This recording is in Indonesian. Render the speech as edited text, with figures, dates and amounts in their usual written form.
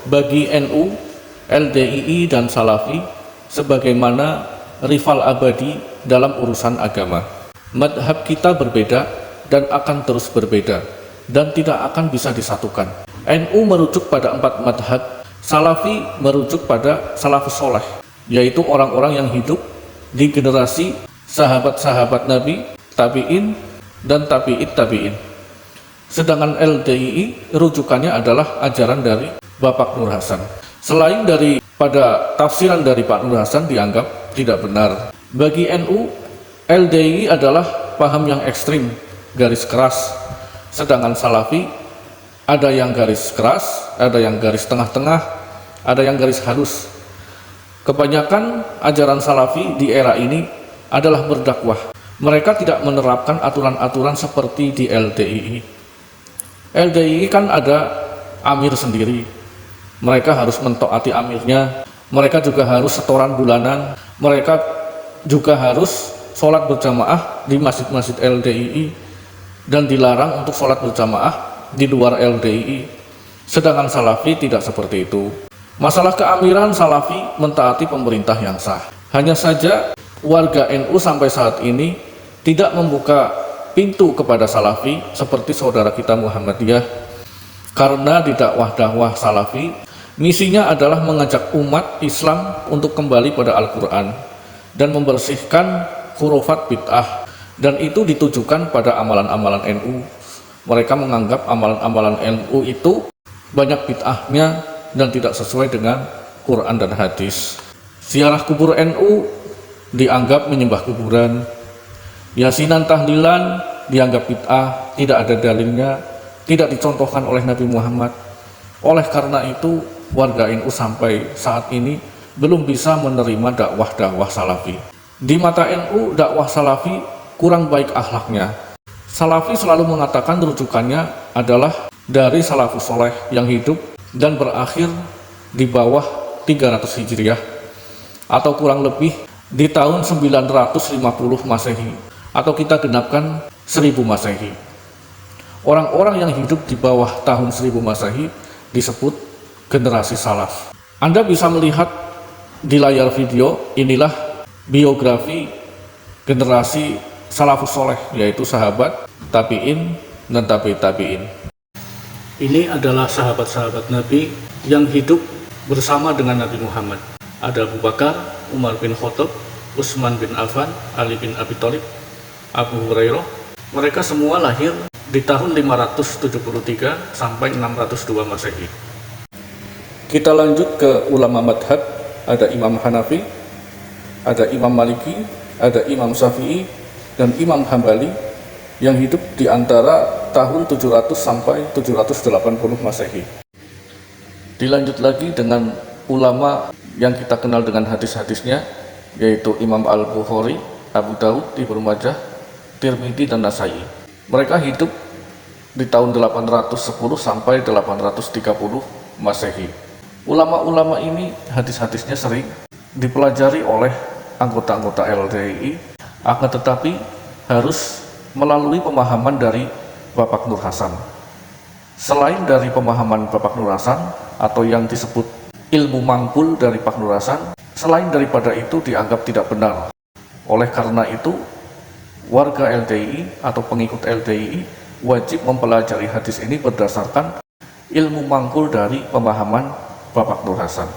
bagi NU, LDII, dan Salafi sebagaimana rival abadi dalam urusan agama. Madhab kita berbeda dan akan terus berbeda dan tidak akan bisa disatukan. NU merujuk pada 4 madhab, Salafi merujuk pada salafus soleh, yaitu orang-orang yang hidup di generasi sahabat-sahabat Nabi, tabi'in, dan tabi'it tabi'in. Sedangkan LDII rujukannya adalah ajaran dari Bapak Nur Hasan. Selain pada tafsiran dari Pak Nur Hasan dianggap tidak benar. Bagi NU, LDII adalah paham yang ekstrim, garis keras. Sedangkan Salafi ada yang garis keras, ada yang garis tengah-tengah, ada yang garis halus. Kebanyakan ajaran Salafi di era ini adalah berdakwah. Mereka tidak menerapkan aturan-aturan seperti di LDII. LDII kan ada amir sendiri. Mereka harus mentaati amirnya. Mereka juga harus setoran bulanan. Mereka juga harus sholat berjamaah di masjid-masjid LDII dan dilarang untuk sholat berjamaah di luar LDII. Sedangkan Salafi tidak seperti itu. Masalah keamiran, Salafi mentaati pemerintah yang sah. Hanya saja warga NU sampai saat ini tidak membuka pintu kepada Salafi seperti saudara kita Muhammadiyah, karena di dakwah-dakwah Salafi misinya adalah mengajak umat Islam untuk kembali pada Al-Quran dan membersihkan khurafat bid'ah, dan itu ditujukan pada amalan-amalan NU. Mereka menganggap amalan-amalan NU itu banyak bid'ahnya dan tidak sesuai dengan Quran dan hadis. Ziarah kubur NU dianggap menyembah kuburan. Yasinan tahlilan dianggap bid'ah, tidak ada dalilnya, tidak dicontohkan oleh Nabi Muhammad. Oleh karena itu, warga NU sampai saat ini belum bisa menerima dakwah-dakwah Salafi. Di mata NU, dakwah Salafi kurang baik akhlaknya. Salafi selalu mengatakan rujukannya adalah dari salafus soleh yang hidup dan berakhir di bawah 300 Hijriah atau kurang lebih di tahun 950 Masehi, atau kita genapkan 1000 Masehi. Orang-orang yang hidup di bawah tahun 1000 Masehi disebut generasi salaf. Anda bisa melihat di layar video, inilah biografi generasi salafus soleh, yaitu sahabat, tabi'in, dan tabi'it tabi'in. Ini adalah sahabat-sahabat Nabi yang hidup bersama dengan Nabi Muhammad. Ada Abu Bakar, Umar bin Khattab, Utsman bin Affan, Ali bin Abi Thalib, Abu Hurairah. Mereka semua lahir di tahun 573 sampai 602 Masehi. Kita lanjut ke ulama madhab. Ada Imam Hanafi, ada Imam Maliki, ada Imam Syafi'i, dan Imam Hambali yang hidup di antara tahun 700 sampai 780 Masehi. Dilanjut lagi dengan ulama yang kita kenal dengan hadis-hadisnya, yaitu Imam Al-Bukhari, Abu Daud, Ibnu Majah, Tirmidzi, dan Nasai. Mereka hidup di tahun 810 sampai 830 Masehi. Ulama-ulama ini hadis-hadisnya sering dipelajari oleh anggota-anggota LDII, akan tetapi harus melalui pemahaman dari Bapak Nur Hasan. Selain dari pemahaman Bapak Nur Hasan atau yang disebut ilmu mangkul dari Pak Nur Hasan, selain daripada itu dianggap tidak benar. Oleh karena itu, warga LDII atau pengikut LDII wajib mempelajari hadis ini berdasarkan ilmu mangkul dari pemahaman Bapak Nur Hasan.